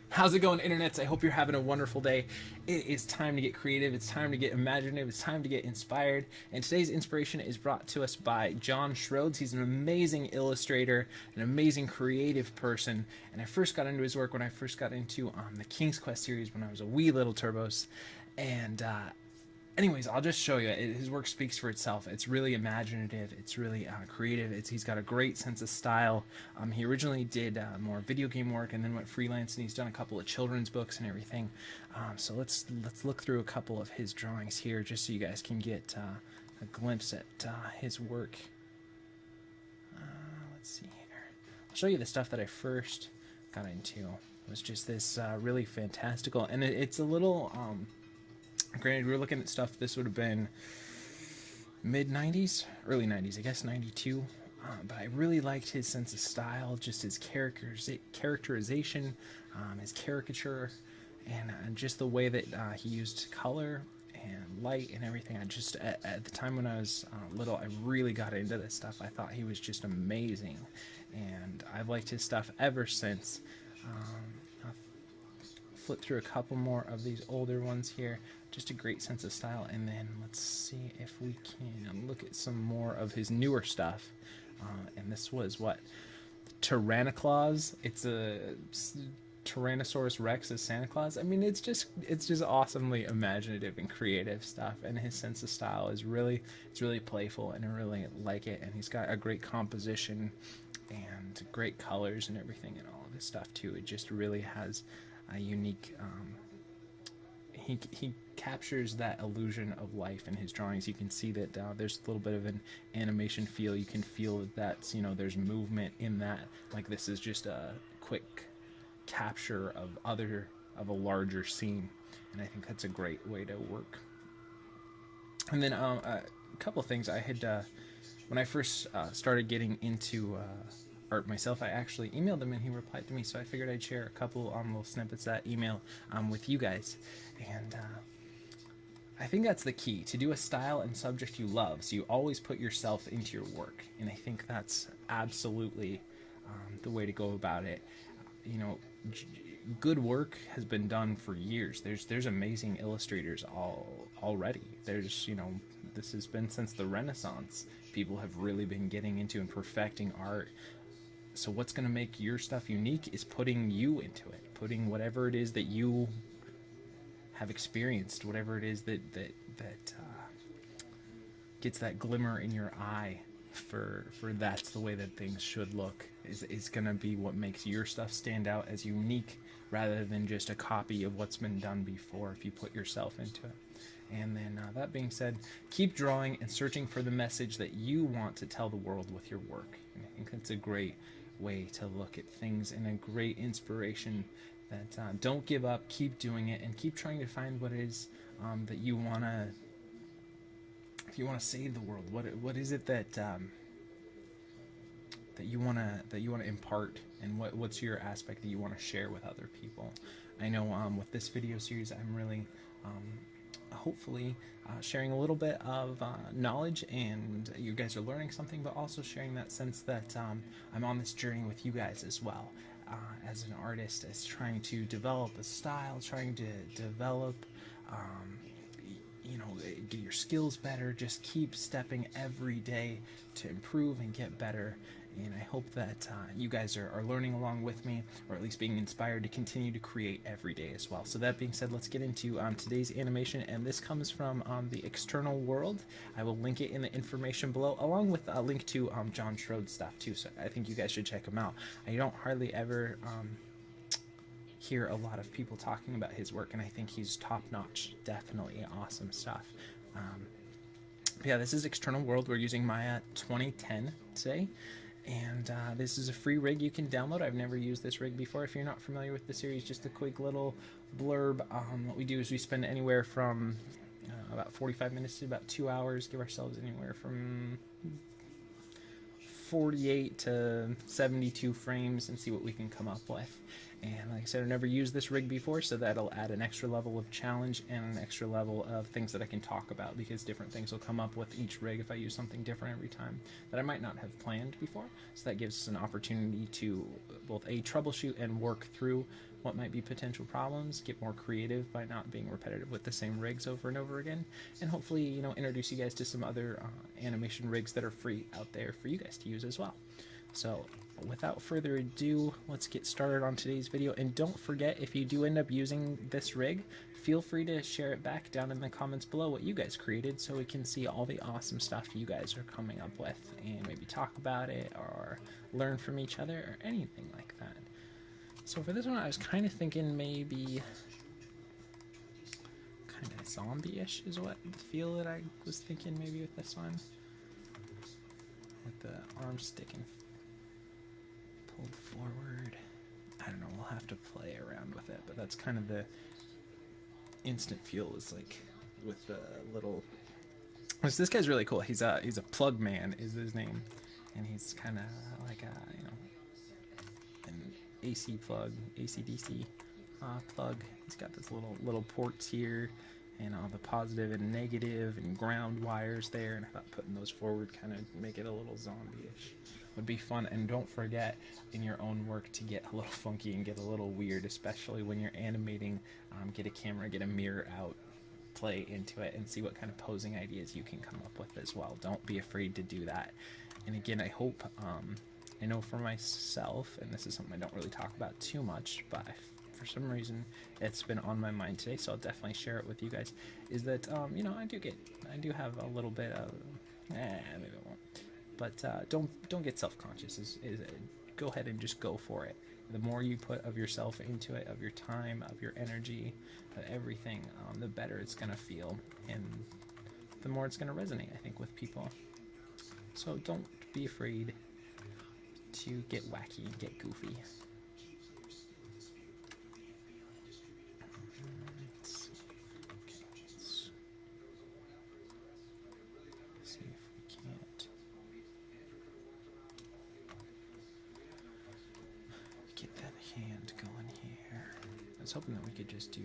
How's it going, internets? I hope you're having a wonderful day. It is time to get creative. It's time to get imaginative. It's time to get inspired. And today's inspiration is brought to us by John Shroades. He's an amazing illustrator, an amazing creative person. And I first got into his work when I first got into the King's Quest series when I was a wee little turbos. And anyways, I'll just show you. His work speaks for itself. It's really imaginative. It's really creative. He's got a great sense of style. He originally did more video game work and then went freelance, and he's done a couple of children's books and everything. So let's look through a couple of his drawings here, just so you guys can get a glimpse at his work. Let's see here. I'll show you the stuff that I first got into. It was just this really fantastical, and it's a little. Granted, we were looking at stuff, this would have been mid-90s, early 90s, I guess 92. But I really liked his sense of style, just his characterization, his caricature, and just the way that he used color and light and everything. At the time when I was little, I really got into this stuff. I thought he was just amazing, and I've liked his stuff ever since. I'll flip through a couple more of these older ones here. Just a great sense of style, and then let's see if we can look at some more of his newer stuff. And this was what? Tyranniclaus. It's a Tyrannosaurus Rex as Santa Claus. I mean, it's just awesomely imaginative and creative stuff, and his sense of style is really playful, and I really like it. And he's got a great composition and great colors and everything, and all of this stuff too. It just really has a unique. He captures that illusion of life in his drawings. You can see that there's a little bit of an animation feel. You can feel that that's, there's movement in that. Like, this is just a quick capture of a larger scene, and I think that's a great way to work. And then a couple of things I had when I first started getting into art myself, I actually emailed him and he replied to me, so I figured I'd share a couple little snippets of that email with you guys. And I think that's the key, to do a style and subject you love, so you always put yourself into your work. And I think that's absolutely the way to go about it. Good work has been done for years. There's amazing illustrators already. There's, this has been since the Renaissance. People have really been getting into and perfecting art. So what's going to make your stuff unique is putting you into it, putting whatever it is that you have experienced, whatever it is that gets that glimmer in your eye for that's the way that things should look, is going to be what makes your stuff stand out as unique, rather than just a copy of what's been done before, if you put yourself into it. And then that being said, keep drawing and searching for the message that you want to tell the world with your work. And I think that's a great way to look at things, and a great inspiration that don't give up, keep doing it, and keep trying to find what it is that you want to, if you want to save the world, what is it that that you want to impart, and what's your aspect that you want to share with other people. I know with this video series, I'm really hopefully sharing a little bit of knowledge, and you guys are learning something, but also sharing that sense that I'm on this journey with you guys as well, as an artist, as trying to develop a style, trying to develop get your skills better, just keep stepping every day to improve and get better. And I hope that you guys are learning along with me, or at least being inspired to continue to create every day as well. So that being said, let's get into today's animation, and this comes from the External World. I will link it in the information below, along with a link to John Shroades stuff too, so I think you guys should check him out. I don't hardly ever hear a lot of people talking about his work, and I think he's top-notch. Definitely awesome stuff. Yeah, this is External World. We're using Maya 2010 today. And this is a free rig you can download. I've never used this rig before. If you're not familiar with the series, just a quick little blurb. What we do is we spend anywhere from about 45 minutes to about 2 hours. Give ourselves anywhere from 48 to 72 frames and see what we can come up with. And like I said, I've never used this rig before, so that'll add an extra level of challenge and an extra level of things that I can talk about, because different things will come up with each rig if I use something different every time that I might not have planned before. So that gives us an opportunity to both troubleshoot and work through what might be potential problems, get more creative by not being repetitive with the same rigs over and over again, and hopefully, you know, introduce you guys to some other animation rigs that are free out there for you guys to use as well. So without further ado, let's get started on today's video. And don't forget, if you do end up using this rig, feel free to share it back down in the comments below what you guys created, so we can see all the awesome stuff you guys are coming up with and maybe talk about it or learn from each other or anything like that. So for this one, I was kind of thinking maybe kind of zombie-ish is what the feel that I was thinking maybe with this one. With the arm sticking pulled forward. I don't know, we'll have to play around with it, but that's kind of the instant feel, is like with the little... Which, this guy's really cool. He's a Plugman is his name, and he's kind of like a, you know, an AC plug, AC/DC plug. He's got this little ports here, and all the positive and negative and ground wires there, and I thought putting those forward kind of make it a little zombie-ish would be fun. And don't forget in your own work to get a little funky and get a little weird, especially when you're animating. Get a camera, get a mirror out, play into it, and see what kind of posing ideas you can come up with as well. Don't be afraid to do that. And again, I hope, I know for myself, and this is something I don't really talk about too much, but for some reason it's been on my mind today, so I'll definitely share it with you guys, is that, you know, I do have a little bit of, maybe I won't, but don't get self-conscious. Go ahead and just go for it. The more you put of yourself into it, of your time, of your energy, of everything, the better it's going to feel, and the more it's going to resonate, I think, with people. So don't be afraid to get wacky and get goofy. Let's see if we can't get that hand going here. I was hoping that we could just do...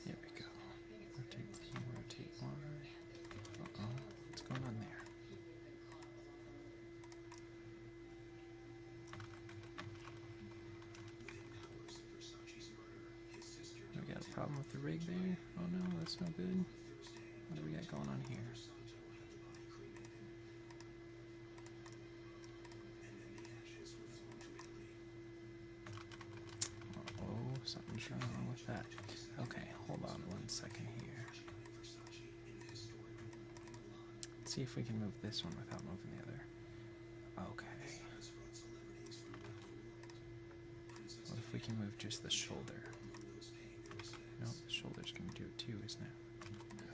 Here we go. Rotate Z, rotate Y. Uh-oh, what's going on there? We got a problem with the rig there? Oh no, that's no good. What do we got going on here? Uh-oh, something's wrong with that. Okay, hold on 1 second here. Let's see if we can move this one without moving the other. Okay. What if we can move just the shoulder? No, the shoulder's going to do it too, isn't it?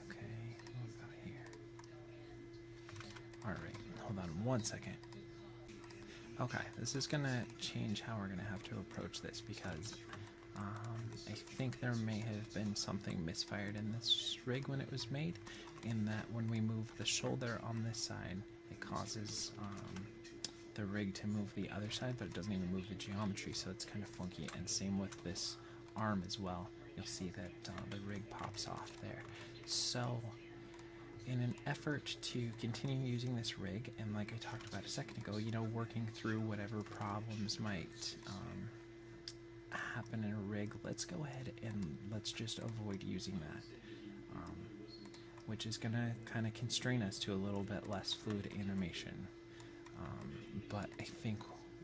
Okay, what about here? Alright, hold on 1 second. Okay, this is going to change how we're going to have to approach this, because I think there may have been something misfired in this rig when it was made, in that when we move the shoulder on this side, it causes the rig to move the other side, but it doesn't even move the geometry, so it's kind of funky. And same with this arm as well. You'll see that the rig pops off there. So in an effort to continue using this rig, and like I talked about a second ago, you know, working through whatever problems might happen in a rig, let's go ahead and let's just avoid using that, which is going to kind of constrain us to a little bit less fluid animation. But I think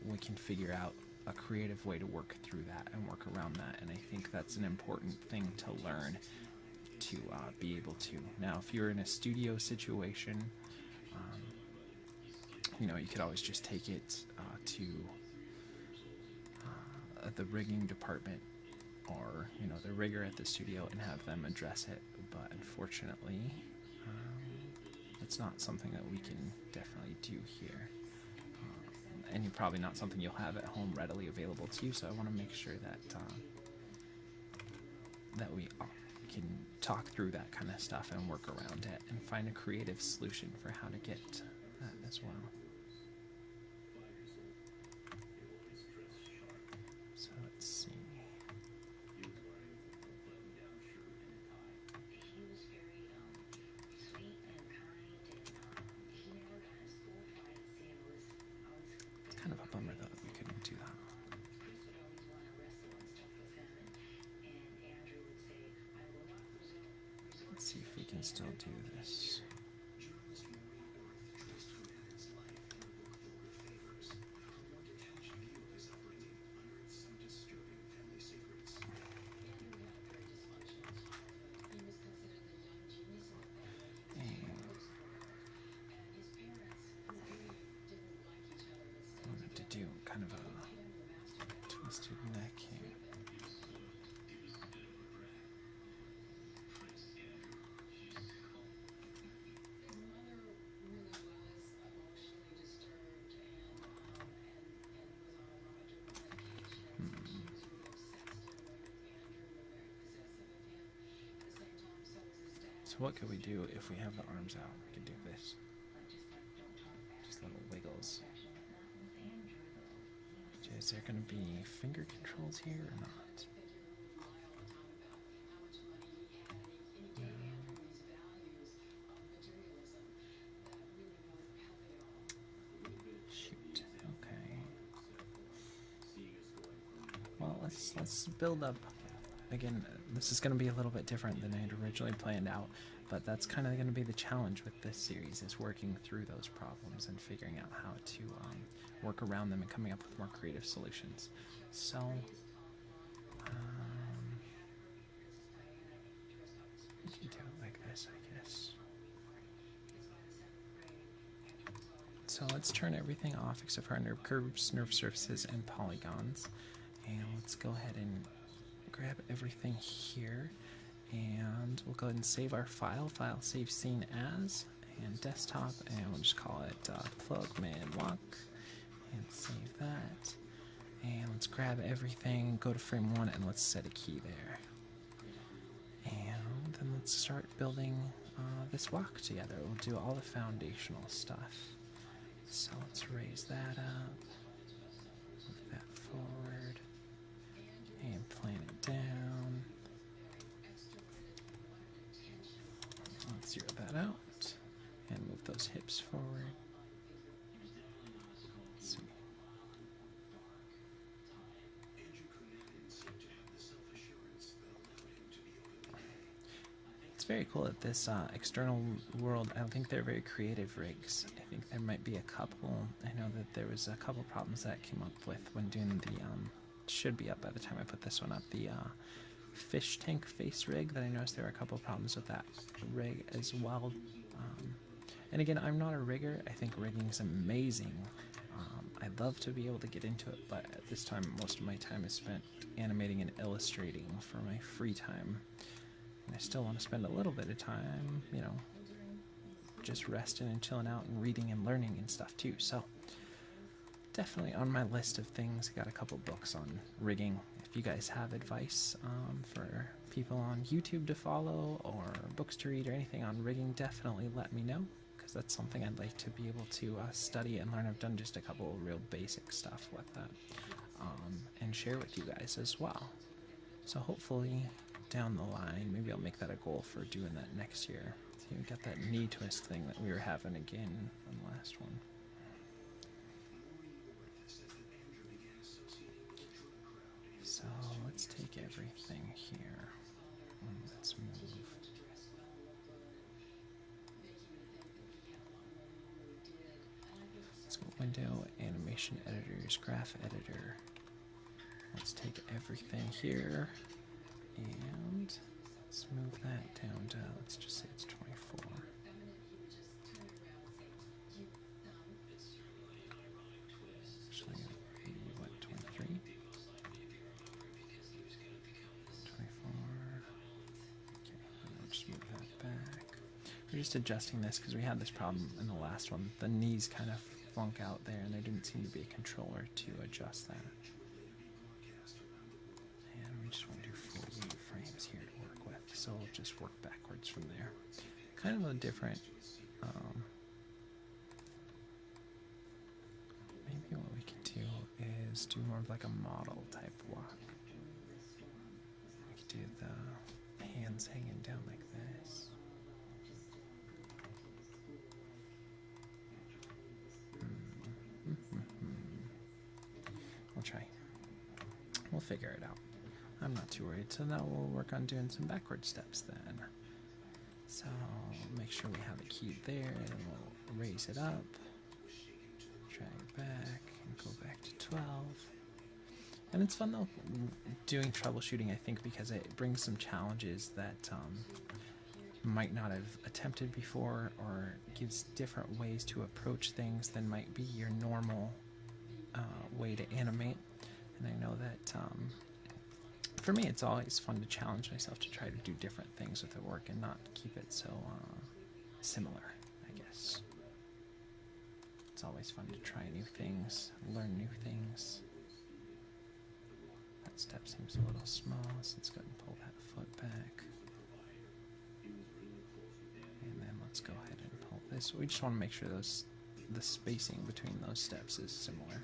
we can figure out a creative way to work through that and work around that, and I think that's an important thing to learn to be able to. Now, if you're in a studio situation, you know, you could always just take it to the rigging department, or, you know, the rigger at the studio, and have them address it. But unfortunately, it's not something that we can definitely do here. and probably not something you'll have at home readily available to you. So I want to make sure that that we can talk through that kind of stuff and work around it and find a creative solution for how to get that as well. So let's see. It's kind of a bummer though that we couldn't do that. Let's see if we can still do this. Do kind of a twisted neck here. So what could we do if we have the arms out? We could do this. Just little wiggles. Is there going to be finger controls here or not? No. Shoot. Okay. Well, let's build up. Again, this is going to be a little bit different than I had originally planned out, but that's kind of going to be the challenge with this series, is working through those problems and figuring out how to work around them and coming up with more creative solutions. So, we can do it like this, I guess. So let's turn everything off except for our nerve curves, nerve surfaces, and polygons. And let's go ahead and grab everything here, and we'll go ahead and save our file save scene as, and desktop, and we'll just call it Plugman walk, and save that. And let's grab everything, go to frame 1, and let's set a key there. And then let's start building this walk together. We'll do all the foundational stuff. So let's raise that up, move that forward, and plane it down. Let's zero that out and move those hips forward. Let's see. It's very cool that this external world, I don't think they're very creative rigs. I think there might be a couple. I know that there was a couple problems that came up with when doing the should be up by the time I put this one up, the fish tank face rig, that I noticed there were a couple problems with that rig as well. And again, I'm not a rigger. I think rigging is amazing. I'd love to be able to get into it, but at this time most of my time is spent animating and illustrating for my free time, and I still want to spend a little bit of time, you know, just resting and chilling out and reading and learning and stuff too. So definitely on my list of things. I got a couple books on rigging. If you guys have advice for people on YouTube to follow, or books to read, or anything on rigging, definitely let me know, because that's something I'd like to be able to study and learn. I've done just a couple of real basic stuff with that, and share with you guys as well. So hopefully down the line, maybe I'll make that a goal for doing that next year. So you got that knee twist thing that we were having again on the last one. So let's take everything here. Let's move. Let's go window, animation editors, graph editor. Let's take everything here and let's move that down to, let's just say it's 24. Actually, what, 23? 24. Okay, I'll just move that back. We're just adjusting this because we had this problem in the last one. The knees kind of funk out there, and there didn't seem to be a controller to adjust that. And we just want to do 48 frames here to work with, so we'll just work backwards from there. Kind of a different, maybe what we can do is do more of like a model type walk. We could do the hands hanging down like this. We'll try. We'll figure it out. I'm not too worried. So now we'll work on doing some backward steps then. So make sure we have a key there, and we'll raise it up, drag it back, and go back to 12. And it's fun though, doing troubleshooting, I think, because it brings some challenges that might not have attempted before, or gives different ways to approach things than might be your normal way to animate. And I know that for me it's always fun to challenge myself to try to do different things with the work and not keep it so similar, I guess. It's always fun to try new things, learn new things. That step seems a little small, so let's go ahead and pull that foot back. And then let's go ahead and pull this. We just want to make sure the spacing between those steps is similar.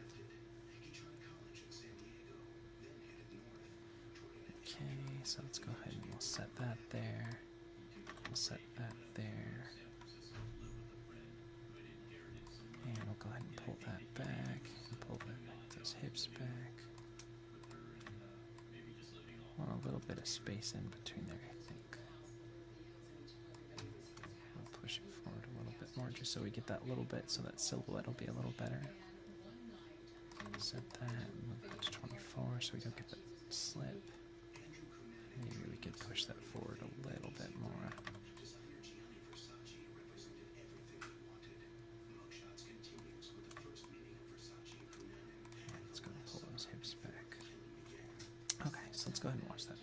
Okay, so let's go ahead and we'll set that there. We'll set that there. And we'll go ahead and pull that back. And pull those hips back. Want a little bit of space in between there, I think. We'll push it forward a little bit more just so we get that little bit, so that silhouette will be a little better. Set that, move that to 24 so we don't get that slip. Maybe we could push that forward a little bit more. Let's go and pull those hips back. Okay, so let's go ahead and watch that.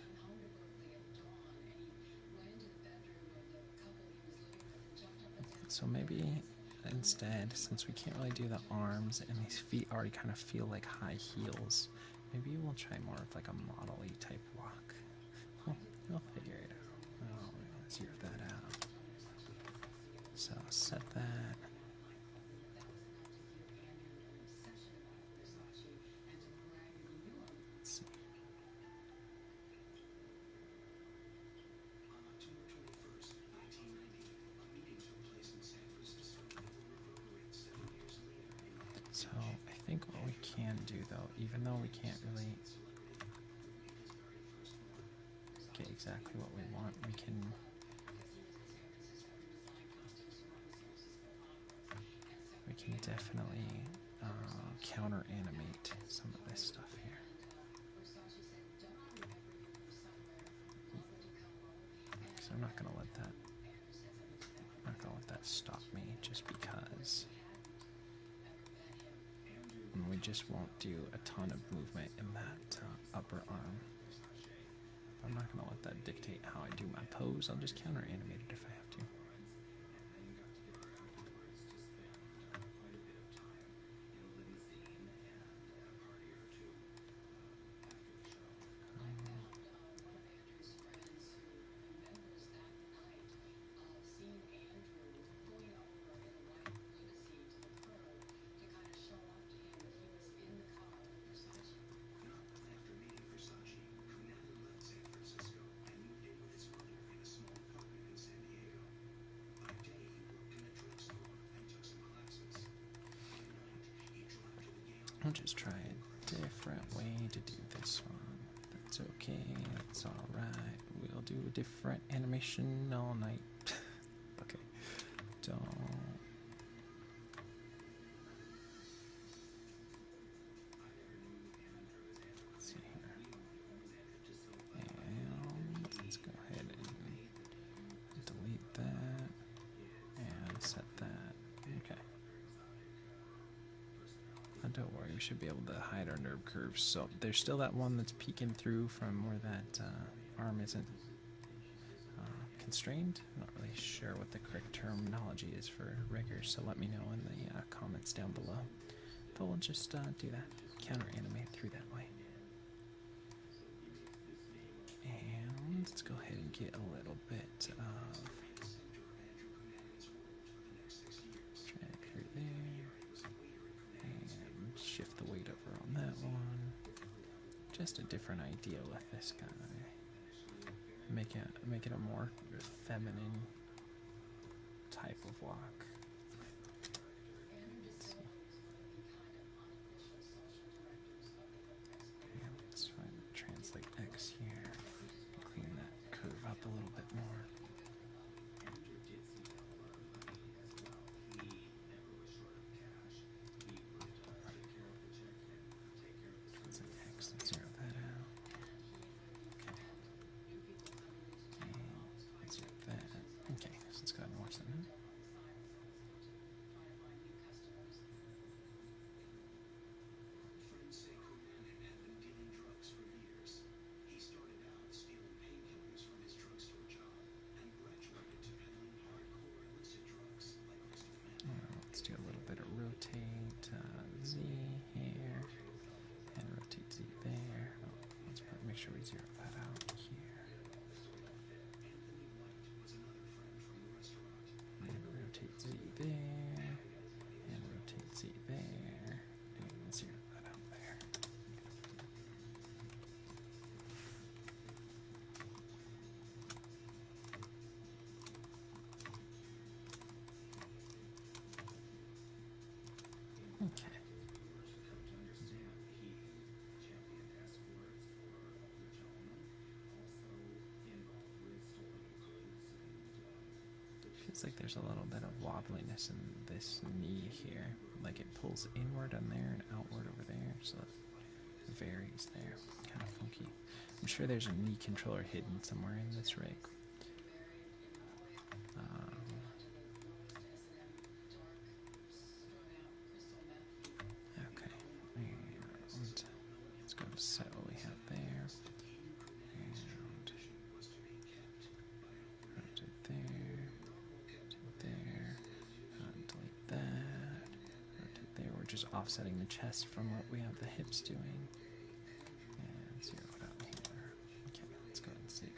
So maybe instead, since we can't really do the arms and these feet already kind of feel like high heels, maybe we'll try more of like a model-y type walk. We'll figure it out. Oh, let's zero that out. So set that. Let's see. So I think what we can do though, even though we can't really get exactly what we want, we can definitely counter animate some of this stuff here. So I'm not gonna let that stop me just because. And we just won't do a ton of movement in that upper arm. I'm not going to let that dictate how I do my pose. I'll just counter animate it if I have to. I'll just try a different way to do this one. That's okay, that's alright. We'll do a different animation all night. Okay, don't. Let's see here. And let's go ahead and delete that and set that. Okay. Don't worry, we should be able to hide our nerve curves. So there's still that one that's peeking through from where that arm isn't constrained. I'm not really sure what the correct terminology is for riggers, so let me know in the comments down below. But we'll just do that, counter animate through that way. And let's go ahead and get a little bit of drag through there, and shift the weight over on that one. Just a different idea with this guy. Make it a more feminine type of walk. And let's try to translate X here. Clean that curve up a little bit more. Translate X and zero that out. Okay, so let's go ahead and watch that now. Let's do a little bit of rotate Z here, and rotate Z there. Oh, let's make sure we zero that out here. And rotate Z there, and rotate Z there, and zero that out there. Okay. Feels like there's a little bit of wobbliness in this knee here. Like it pulls inward on there and outward over there, so it varies there. Kind of funky. I'm sure there's a knee controller hidden somewhere in this rig. Okay, and let's go to set what we have there, and rotate there, rotate there, delete that, rotate there. We're just offsetting the chest from what we have the hips doing, and zero it out here. Okay, let's go ahead and save here.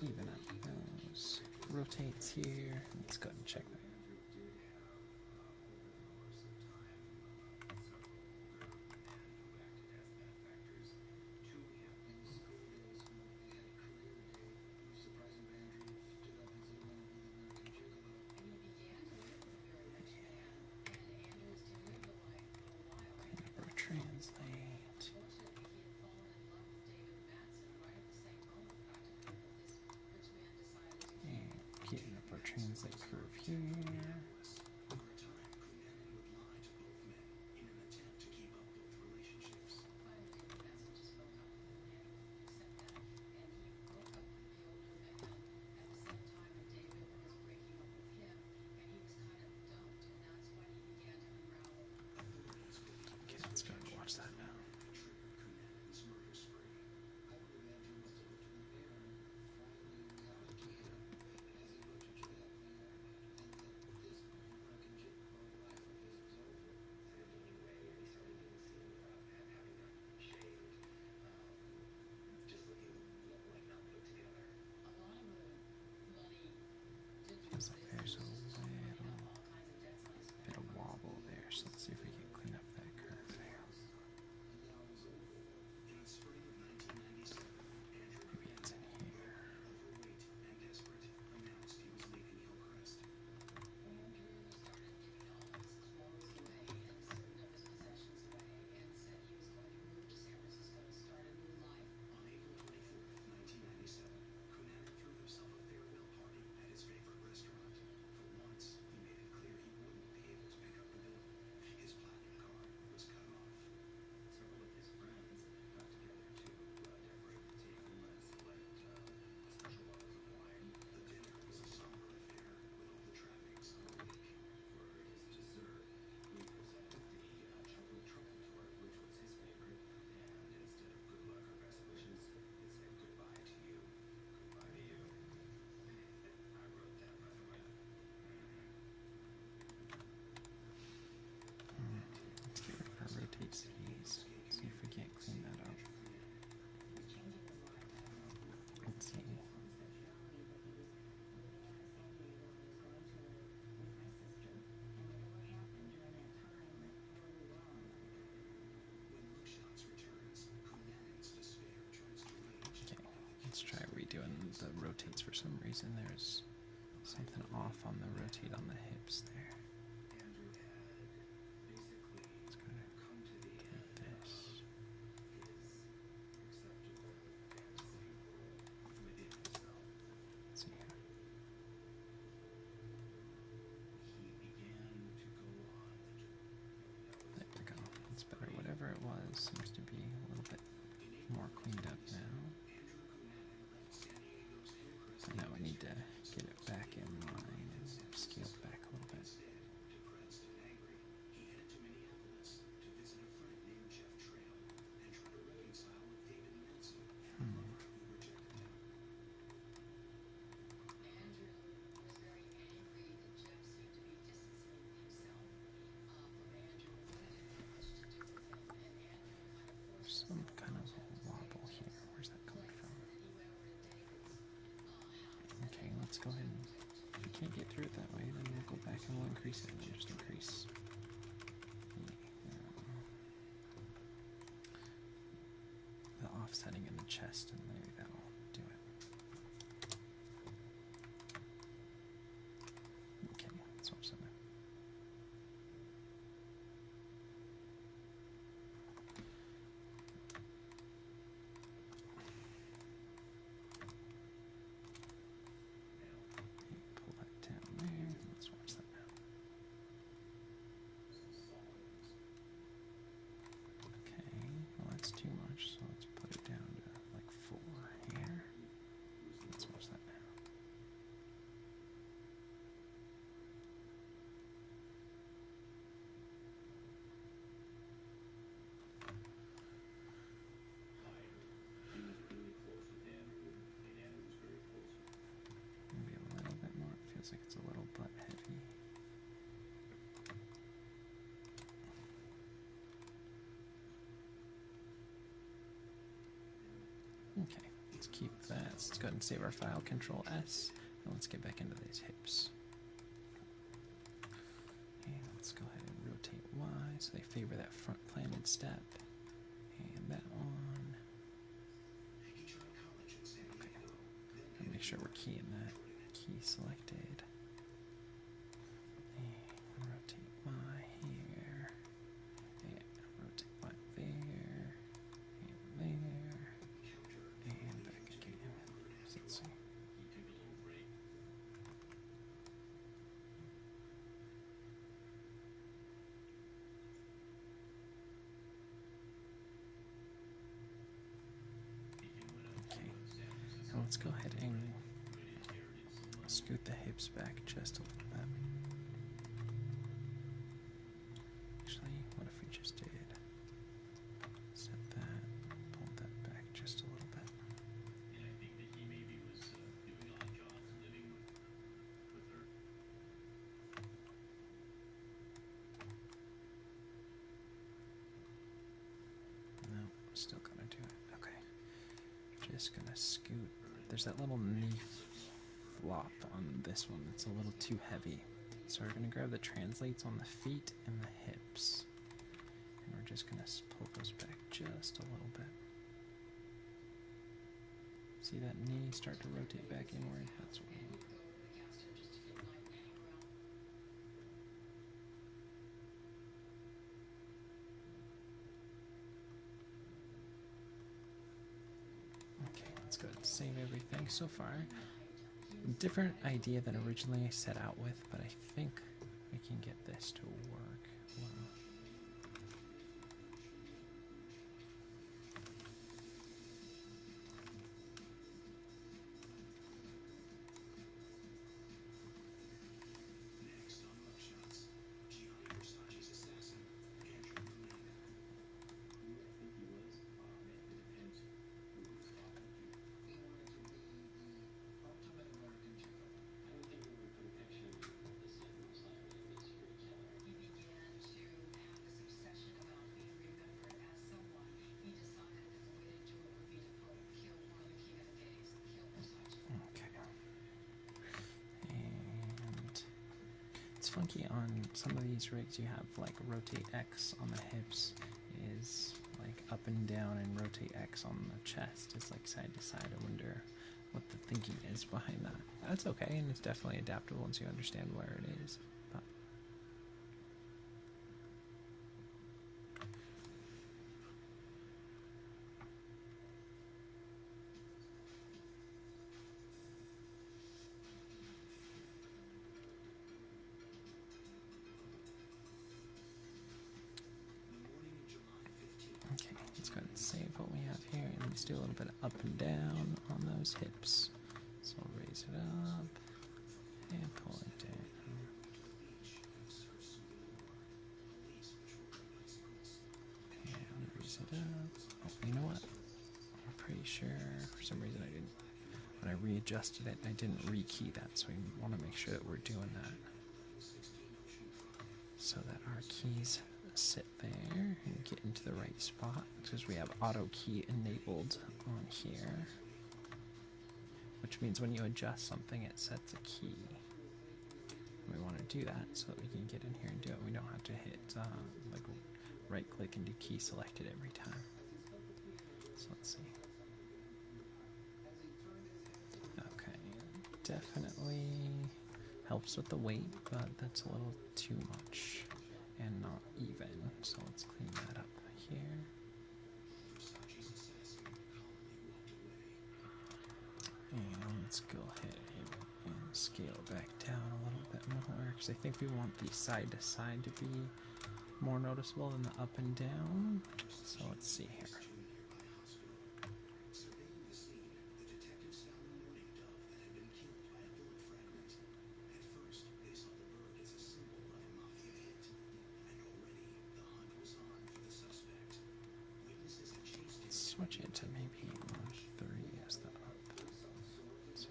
Even up those rotates here. Let's go ahead and check that. Translate. And getting up our translate curve here. Okay, let's go and watch that now. the rotates for some reason. There's something off on the rotate on the hips there. Let's go to get this. Let's see here. There we go. That's better. Whatever it was seems to be a little bit more cleaned up now. So now we need to get it back in line and scale it back a little bit. Some kind of wobble here. Where's that coming from? Okay, let's go ahead and if we can't get through it that way, then we'll go back and we'll increase it and we'll just increase the offsetting in the chest and maybe that'll do it. Okay, let's watch that now. Pull that down there. Let's watch that now. Okay, well that's too much, so let's put it down to like 4 here. Let's watch that now. Maybe a little bit more. It feels like it's a little butt heavy. Okay, let's keep that. Let's go ahead and save our file, Control S, and let's get back into these hips. And let's go ahead and rotate Y so they favor that front planted step. And that one. Okay, and make sure we're keying that key selected. And rotate Y here. And rotate Y there. And there. And back again. So let's see. Okay. Now let's go ahead and scoot the hips back just a little bit. Actually, what if we just did set that, pull that back just a little bit. No, still gonna do it. Okay. Just gonna scoot. There's that little knee flop on this one that's a little too heavy. So we're gonna grab the translates on the feet and the hips. And we're just gonna pull those back just a little bit. See that knee start to rotate back inward? That's what we want. Okay, let's go ahead and save everything so far. Different idea than originally I set out with, but I think we can get this to work well. It's funky on some of these rigs. You have like rotate X on the hips is like up and down, and rotate X on the chest is like side to side. I wonder what the thinking is behind that. That's okay, and it's definitely adaptable once you understand where it is. But okay, let's go ahead and save what we have here, and let's do a little bit of up and down on those hips. So I'll raise it up and pull it down. And raise it up. Oh, you know what? I'm pretty sure for some reason I didn't. When I readjusted it, I didn't rekey that, so we want to make sure that we're doing that so that our keys sit there and get into the right spot, because we have auto key enabled on here, which means when you adjust something it sets a key. We want to do that so that we can get in here and do it. We don't have to hit like right click and do key selected every time. So let's see. Okay, definitely helps with the weight, but that's a little too much and not even. So let's clean that up here. And let's go ahead and scale back down a little bit more, because I think we want the side to side to be more noticeable than the up and down. So let's see here. Switch it to maybe 3 as the up. So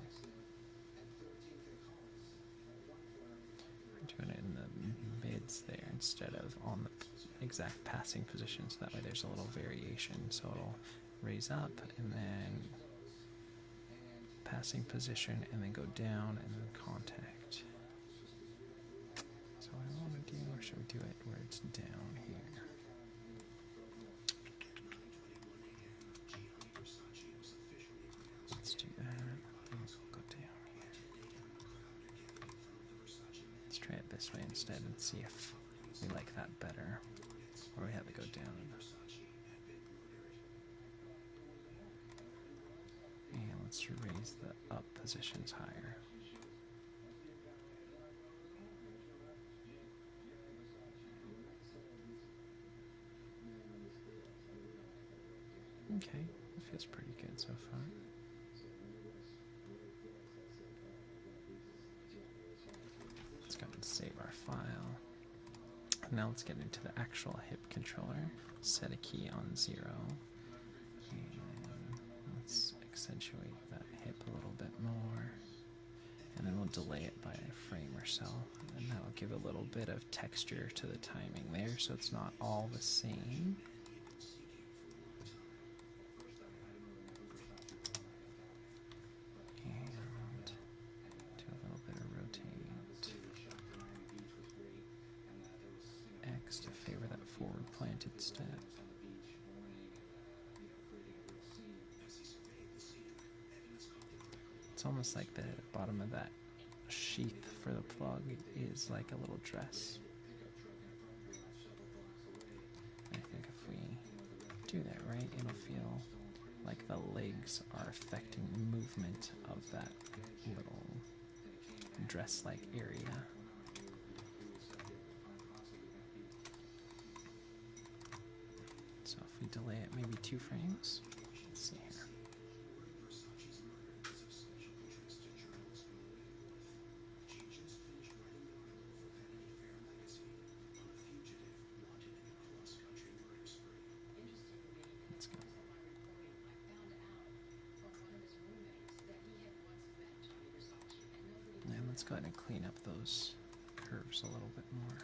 we're doing it in the mids there instead of on the exact passing position, so that way there's a little variation. So it'll raise up and then passing position and then go down and then contact. So what I want to do, or should we do it where it's down here? Let's do that. And we'll go down here. Let's try it this way instead and see if we like that better, or we have it go down. And let's raise the up positions higher. Okay, that feels pretty good so far. Let's go ahead and save our file. Now let's get into the actual hip controller. Set a key on 0. And let's accentuate that hip a little bit more. And then we'll delay it by a frame or so. And that'll give a little bit of texture to the timing there, so it's not all the same. To favor that forward planted step. It's almost like the bottom of that sheath for the plug is like a little dress. I think if we do that right, it'll feel like the legs are affecting the movement of that little dress-like area. So if we delay it maybe 2 frames, let's see here. Let's go. And let's go ahead and clean up those curves a little bit more.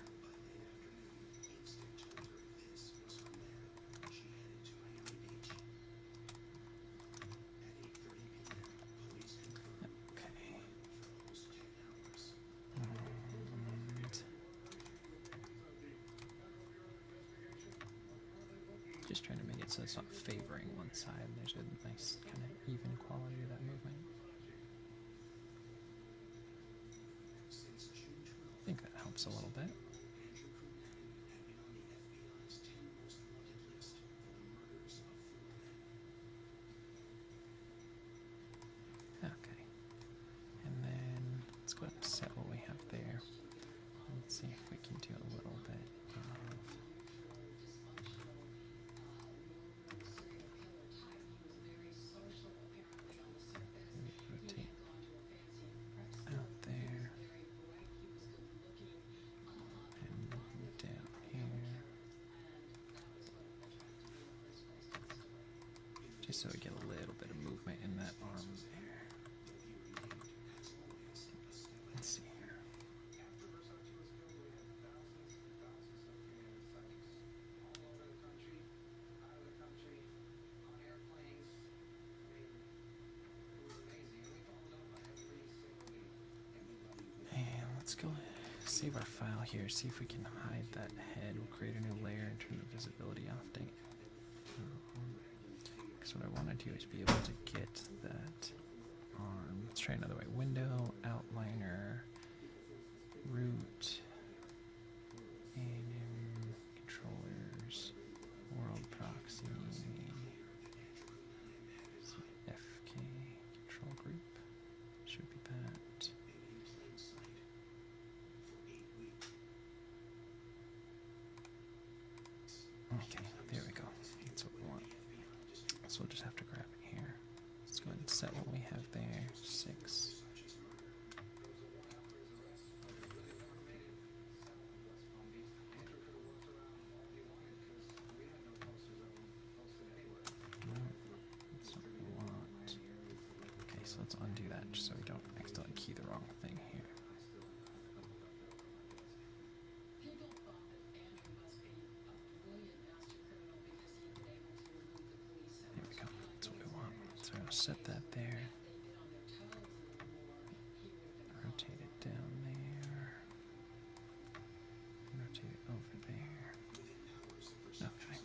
Just trying to make it so it's not favoring one side. There's a nice kind of even quality to that movement. helps a little bit. Okay. And then let's go ahead and set what we have there. Let's see if we can do a little bit of rotate out there and down here, just so we get a little bit of movement in that arm there. Let's see here. And let's go save our file here, see if we can hide that head. We'll create a new layer and turn the visibility off. Dang it. Because what I want to do is be able to get that arm. Let's try another way. Window, outliner, root, anim, controllers, world proxy, FK, control group. Should be that. Okay, there we go. That's what we want. So we'll just have to grab it here. Let's go ahead and set what we have there. 6. No, that's what we want. Okay, so let's undo that just so we don't accidentally key the wrong thing here. Set that there, rotate it down there, rotate it over there. Okay,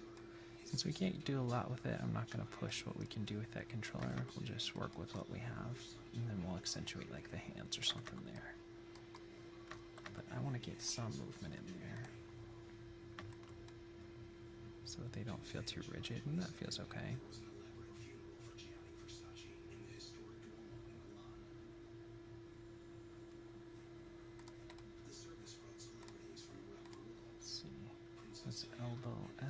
since we can't do a lot with it, I'm not going to push what we can do with that controller. We'll just work with what we have, and then we'll accentuate like the hands or something there. But I want to get some movement in there, so that they don't feel too rigid, and that feels okay. That's elbow L.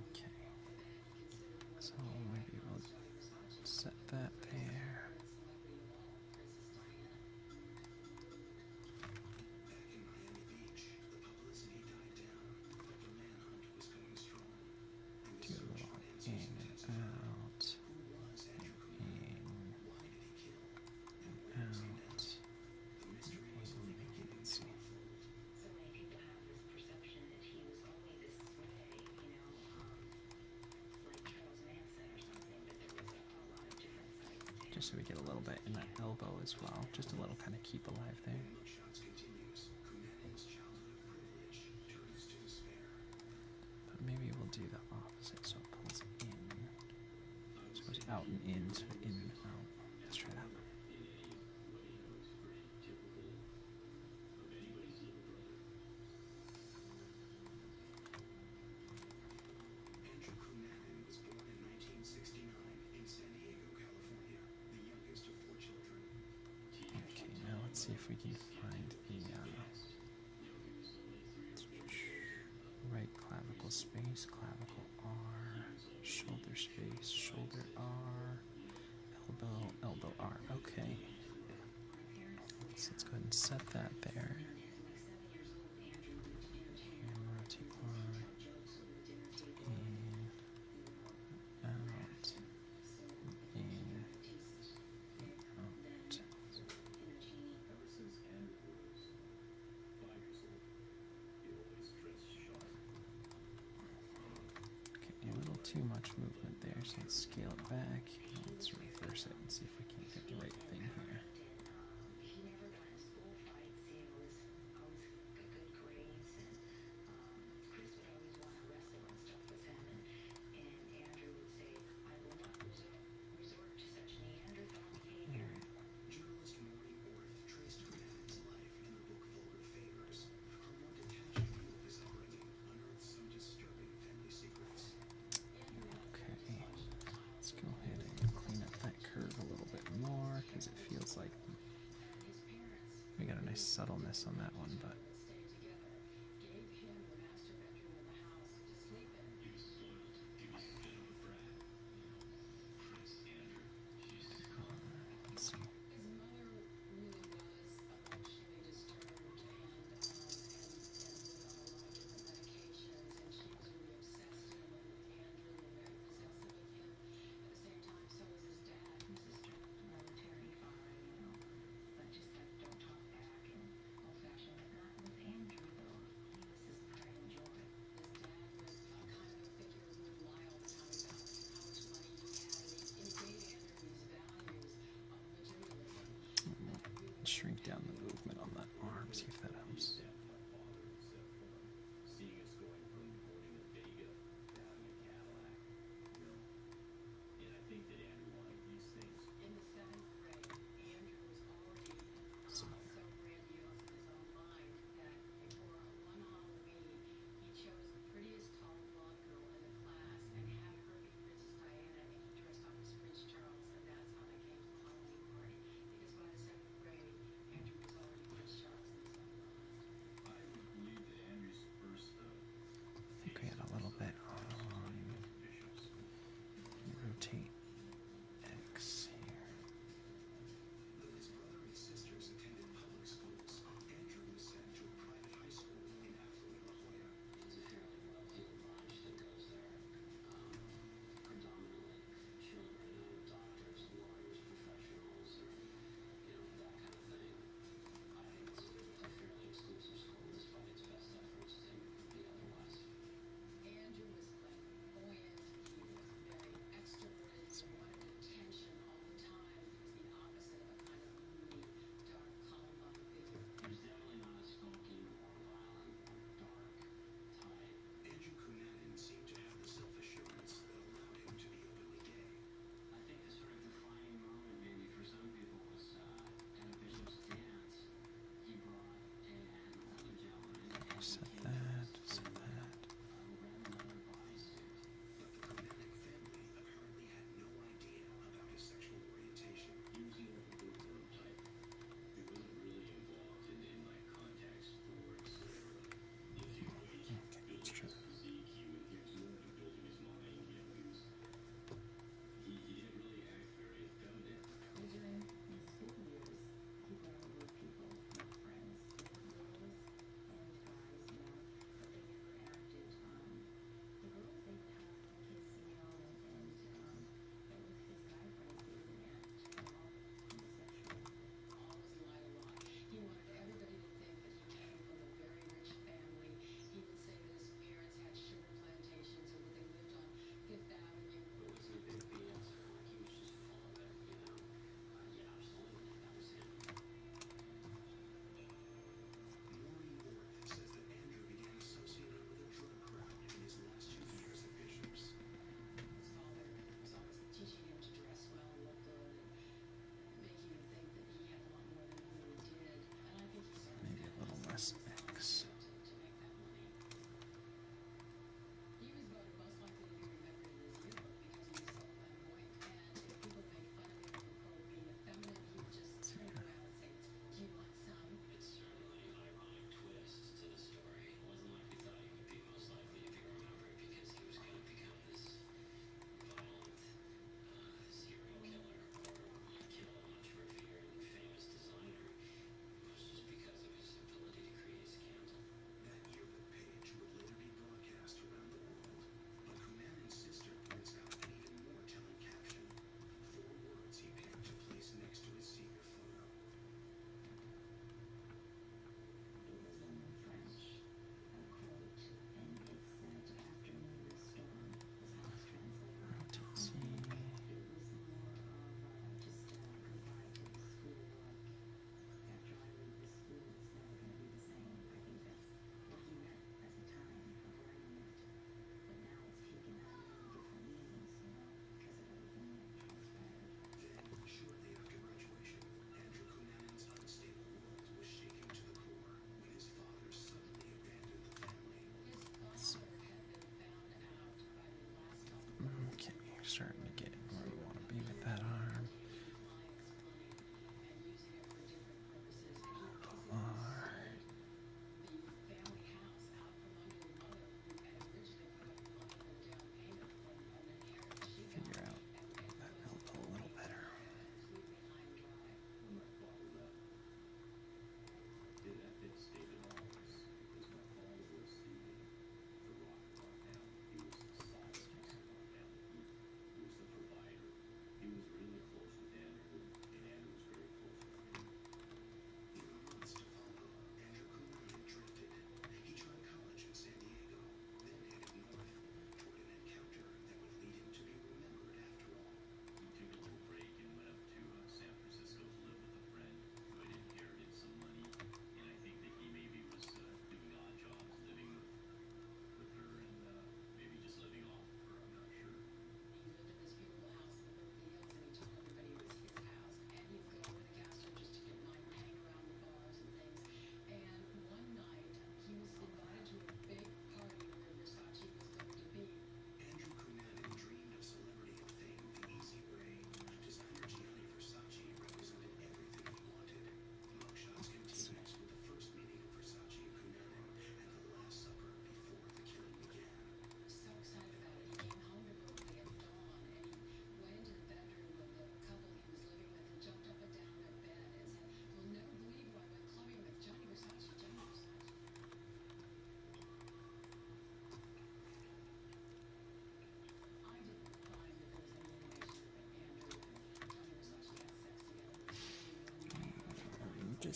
Okay. So maybe we'll set that there. Just so we get a little bit in that elbow as well, just a little kind of keep alive there. But maybe we'll do the opposite, so it pulls in. So it goes out and in, so in and out. Let's try that. See if we can find the right clavicle space, clavicle R, shoulder space, shoulder R, elbow, elbow R. Okay. So let's go ahead and set that there. And rotate R, in, out, in, out. Too much movement there, so let's scale it back. Let's reverse it and see if we can get the right thing here. subtleness on that one, but let's see.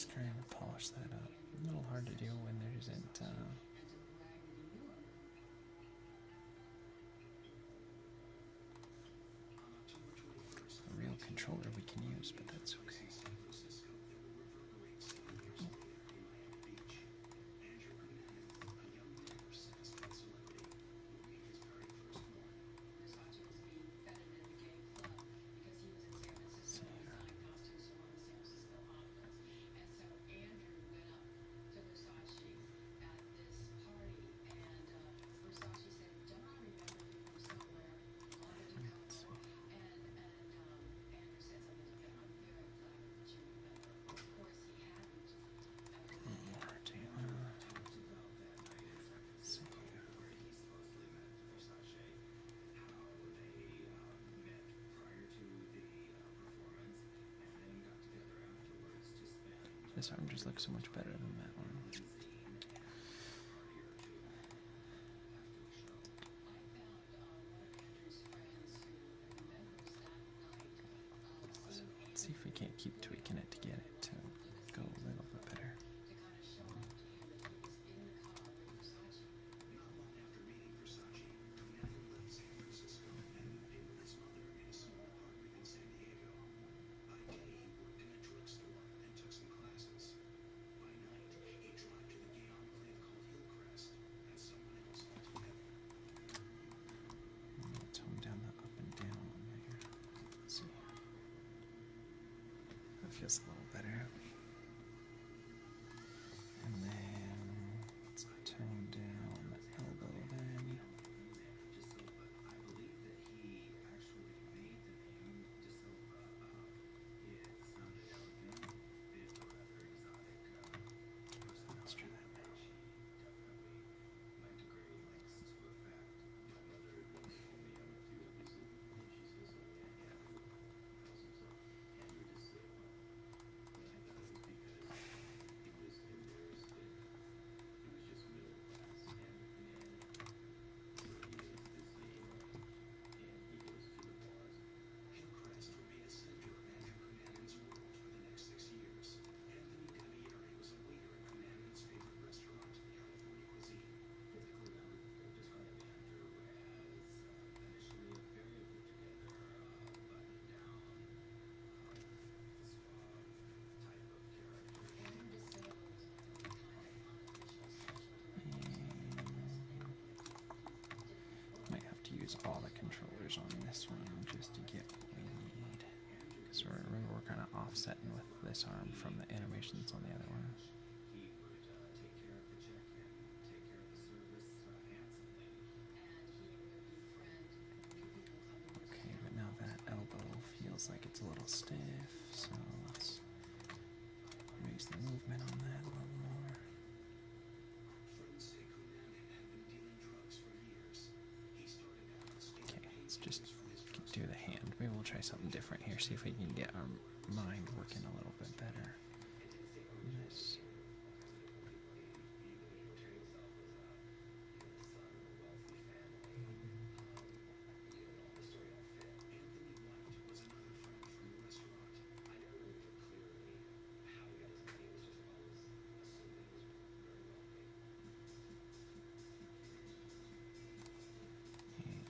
just trying to polish that up. A little hard to do when there isn't a real controller we can use, but that's okay. This arm just looks so much better than that one. So let's see if we can't keep tweaking it to get it to go a little bit better. Feels a little better. And then let's tone down the elbow then. Let's try that now. Use all the controllers on this one just to get what we need. Because remember, we're kind of offsetting with this arm from the animations on the other one. Okay, but now that elbow feels like it's a little stiff, so let's raise the movement on that a little more. Just do the hand. Maybe we'll try something different here, see if we can get our mind working a little bit better. Nice.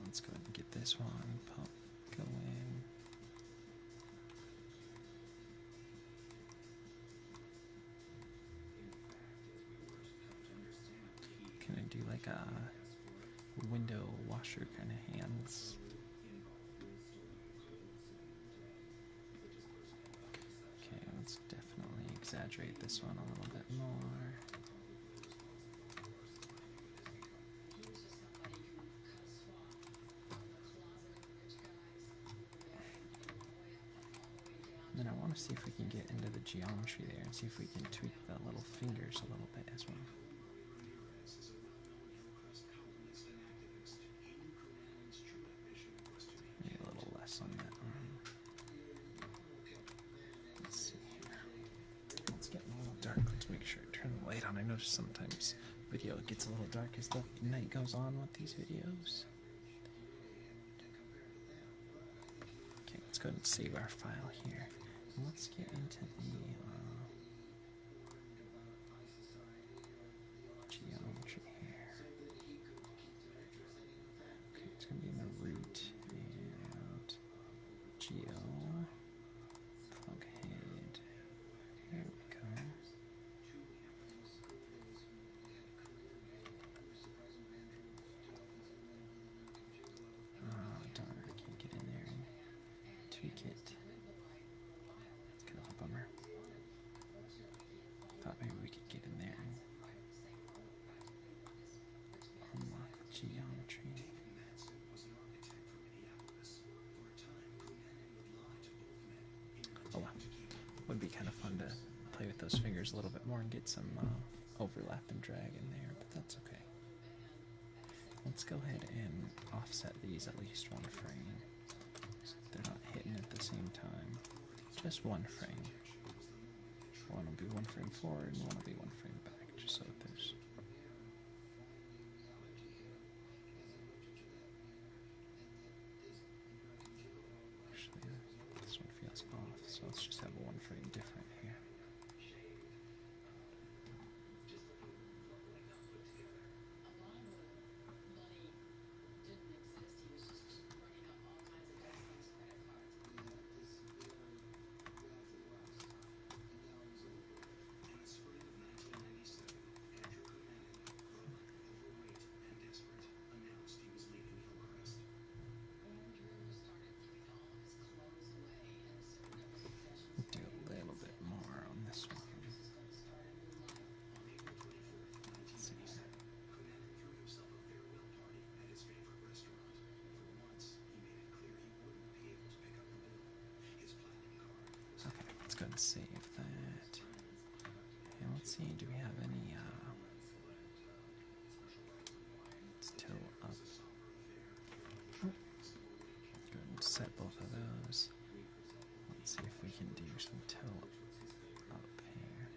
Let's go ahead and get this one going. Can I do like a window washer kind of hands? Okay, let's definitely exaggerate this one a little bit more. Then I want to see if we can get into the geometry there and see if we can tweak the little fingers a little bit as well. Maybe a little less on that arm. Let's see here. It's getting a little dark. Let's make sure I turn the light on. I notice sometimes video gets a little dark as the night goes on with these videos. Okay, let's go ahead and save our file here. Let's get into the wanted to play with those fingers a little bit more and get some overlap and drag in there, but that's okay. Let's go ahead and offset these at least one frame, so they're not hitting at the same time. Just one frame. One will be one frame forward, and one will be one frame back, just so that there's... Actually, this one feels off, so let's just have a one frame different here. Do a little bit more on this one. Let's see here. Okay, let's go ahead and save that. And let's see, do we have any, let's toe up. Go ahead and set both of those. Let's see if we can do some toe up here.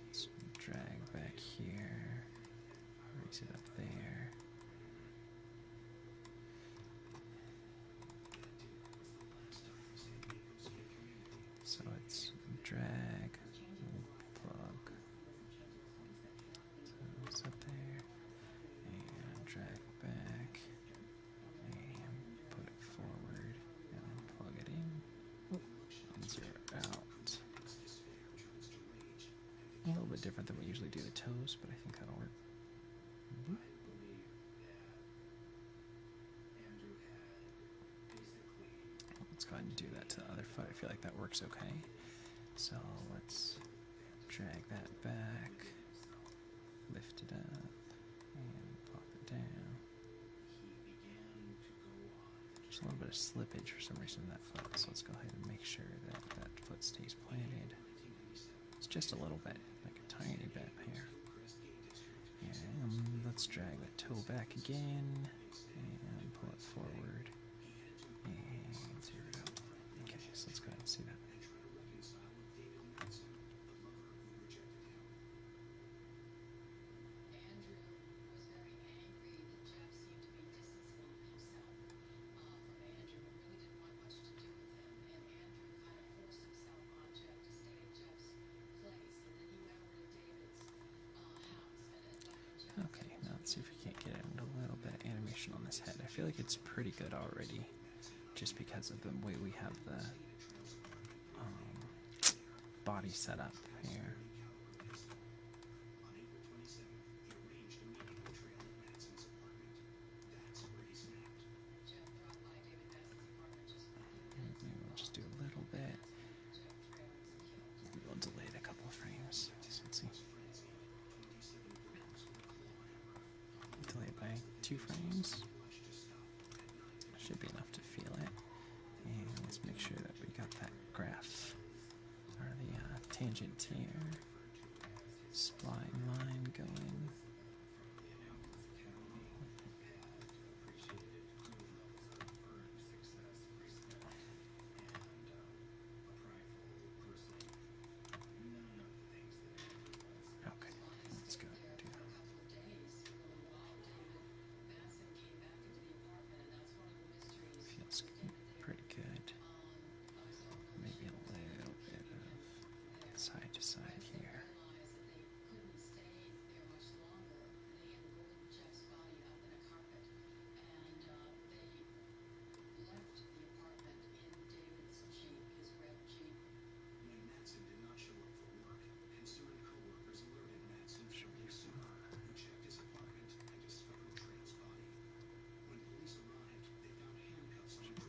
Let's drag back here, raise it up there. So it's drag, plug, so it's up there, and drag back, and put it forward, and then plug it in, and zero out. A little bit different than we usually do the toes, but I think that'll work. Let's go ahead and do that to the other foot. I feel like that works okay. So let's drag that back, lift it up, and pop it down. There's a little bit of slippage for some reason in that foot, so let's go ahead and make sure that that foot stays planted. It's just a little bit, like a tiny bit here. And let's drag that toe back again, and pull it forward, and zero it out. Okay, so let's go ahead and see that. Okay, now let's see if we can't get a little bit of animation on this head. I feel like it's pretty good already, just because of the way we have the body set up here. Maybe we'll just do a little bit. Maybe we'll delay it a couple of frames. So let's see. Delay it by 2 frames. Should be enough to feel it. And let's make sure that we got that graph, or the tangent here, spline line going. Okay, let's go do that. Feels pretty good. Maybe a little bit of side to side here. Should be fine.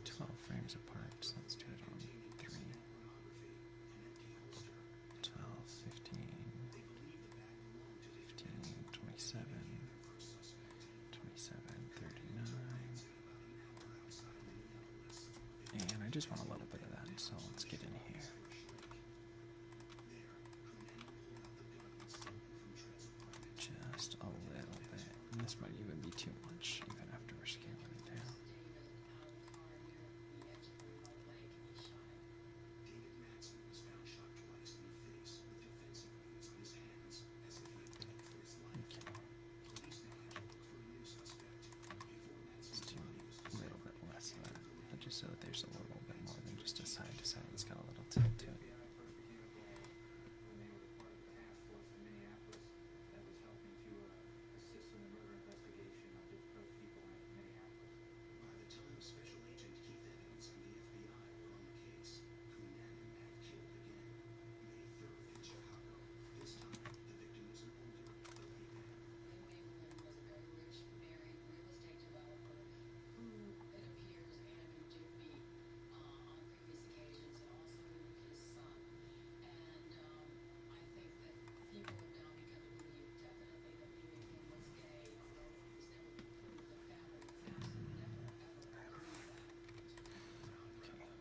12 frames apart, so let's do it on 3. 12, 15, 15, 27, 27, 39. And I just want a little bit of that, so let's get this might even be too much, even after we're scaling it down. Okay. Let's do a little bit less of that, but just so that there's a little bit more than just a side to side. It's got a little tilt to it.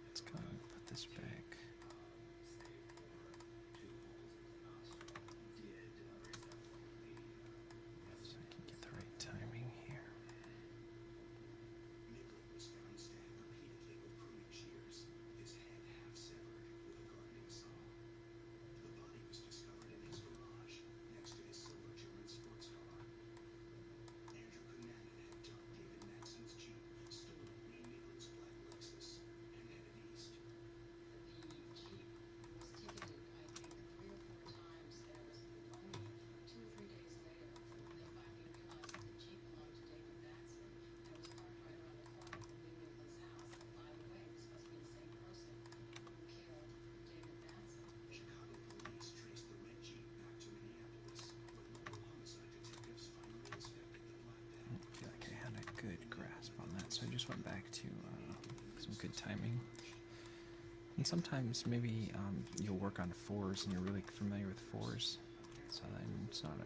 Let's go and put this back. So I can get the right timing here. Good grasp on that, so I just went back to some good timing. And sometimes maybe you'll work on fours and you're really familiar with fours, so then it's not a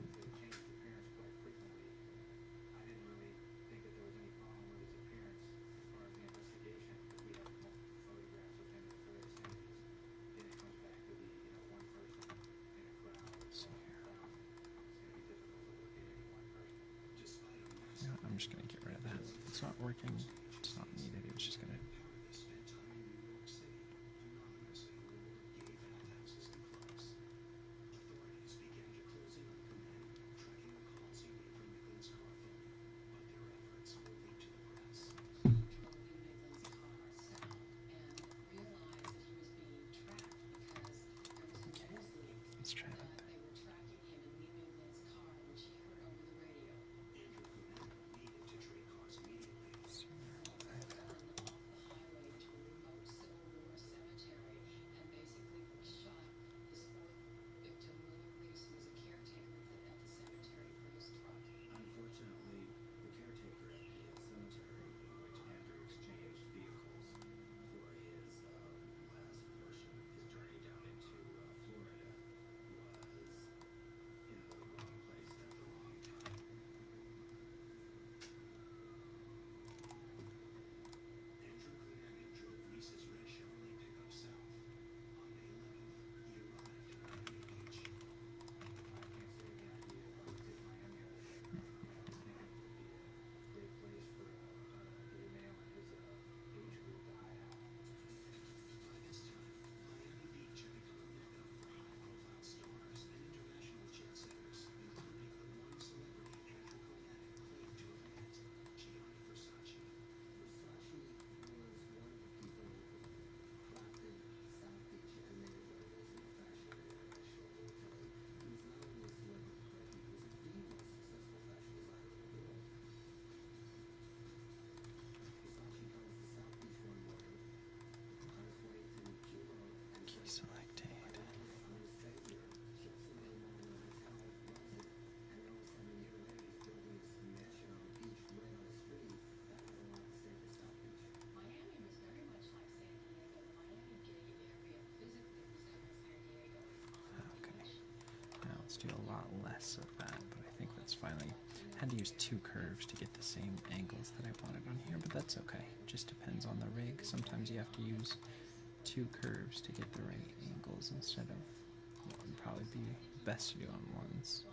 I'm just going to get rid of that. It's not working. It's not needed. It's just going to... Okay. Let's try that. Selected. Okay. Now let's do a lot less of that, but I think that's finally... I had to use two curves to get the same angles that I wanted on here, but that's okay. Just depends on the rig. Sometimes you have to use two curves to get the right angles instead of what would probably be best to do on ones.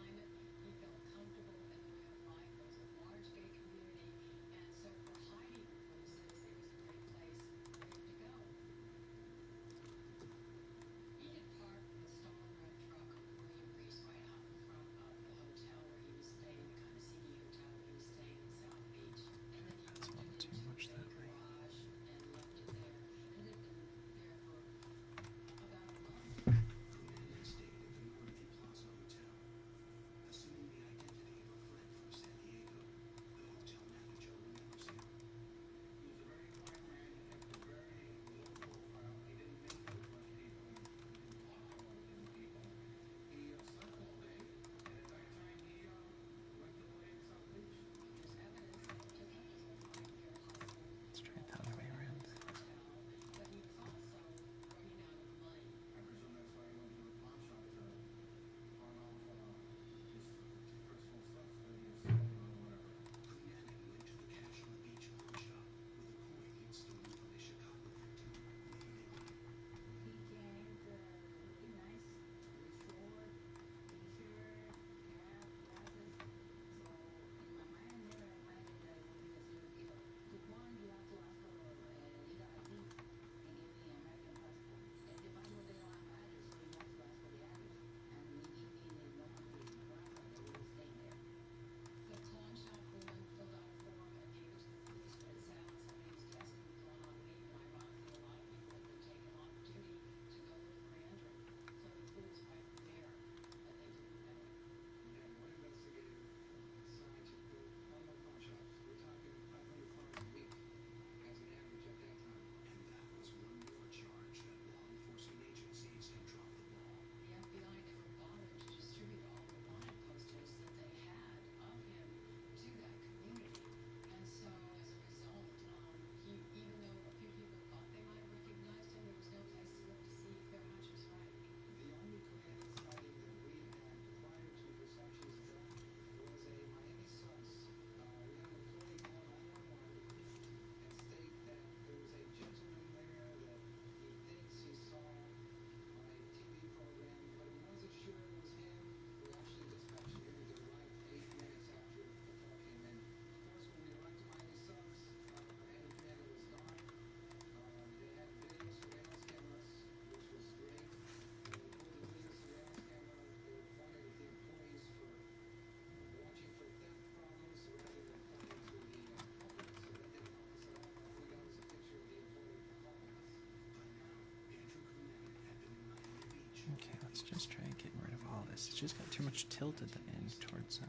this. It's just got too much tilt at the end towards the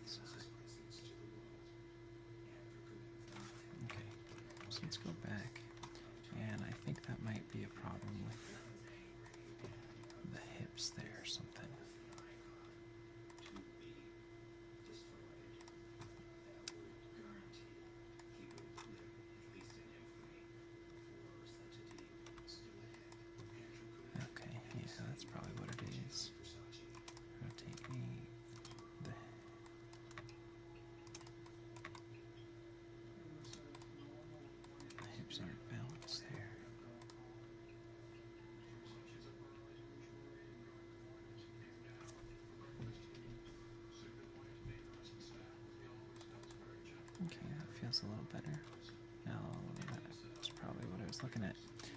side. Okay, so let's go back, and I think that might be a problem with the hips there or something. Okay, yeah, that's probably what it is. Rotate the hips aren't balanced there. Okay, that feels a little better. Now, that's probably what I was looking at.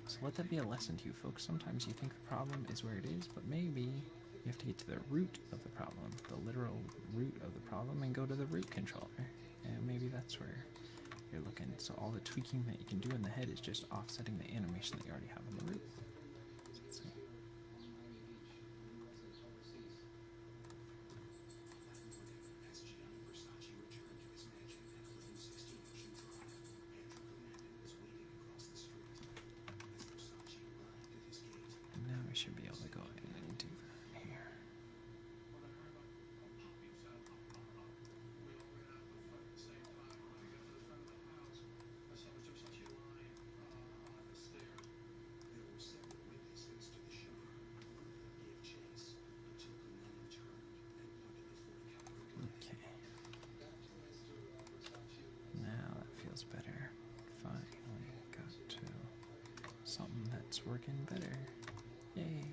So let that be a lesson to you folks. Sometimes you think the problem is where it is, but maybe you have to get to the root of the problem, the literal root of the problem, and go to the root controller. And maybe that's where you're looking. So all the tweaking that you can do in the head is just offsetting the animation that you already have in the root. So let's see. Now we should be able to go ahead and do that here. Okay. Now that feels better. Finally got to something that's working better. Yay.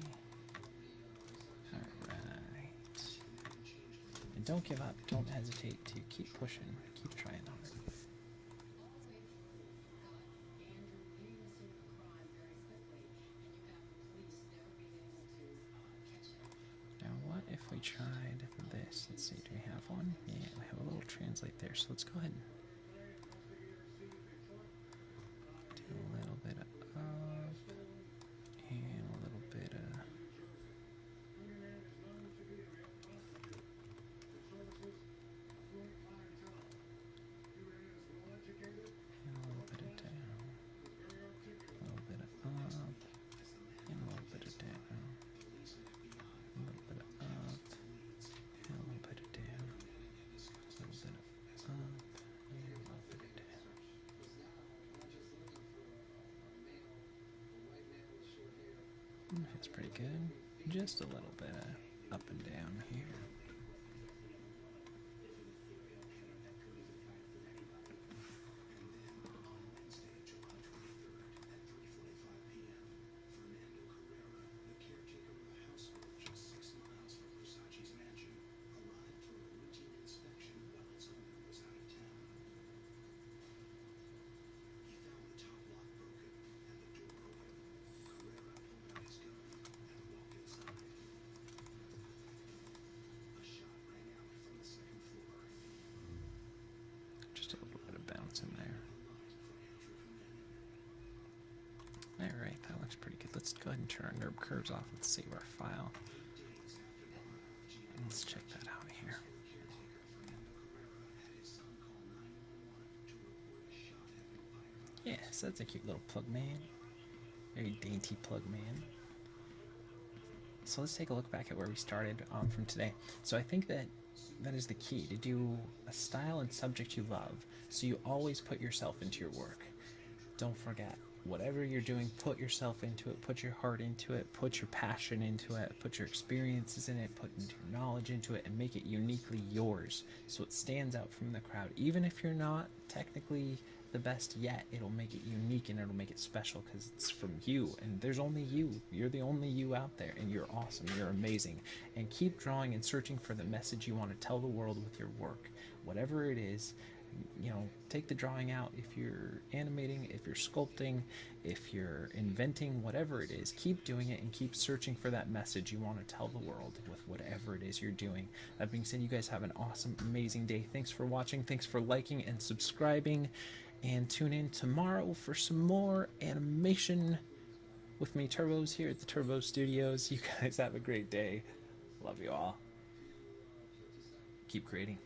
Alright. And don't give up. Don't hesitate to keep pushing. Keep trying hard. Now what if we tried this? Let's see, do we have one? Yeah, we have a little translate there. So let's go ahead and do a little bit of up and a little bit of and a little bit of down, a little bit of up, and a little bit of down, a little bit of up, and a little bit of down, a little bit of up, and a little bit of down. That's pretty good. Just a little bit of up and down here. Just a little bit of bounce in there. Alright, that looks pretty good. Let's go ahead and turn our NURB curves off. Let's save our file. Let's check that out here. Yes, that's a cute little Plugman. Very dainty Plugman. So let's take a look back at where we started from today. So I think that is the key, to do a style and subject you love, so you always put yourself into your work. Don't forget, whatever you're doing, put yourself into it, put your heart into it, put your passion into it, put your experiences in it, put your knowledge into it, and make it uniquely yours so it stands out from the crowd. Even if you're not technically the best yet, it'll make it unique and it'll make it special because it's from you, and there's only you. You're the only you out there, and you're awesome, you're amazing. And keep drawing and searching for the message you want to tell the world with your work, whatever it is. You know, take the drawing out. If you're animating, if you're sculpting, if you're inventing, whatever it is, keep doing it and keep searching for that message you want to tell the world with whatever it is you're doing. That being said, you guys have an awesome, amazing day. Thanks for watching. Thanks for liking and subscribing. And tune in tomorrow for some more animation with me, Turbos, here at the Turbo Studios. You guys have a great day. Love you all. keep creating.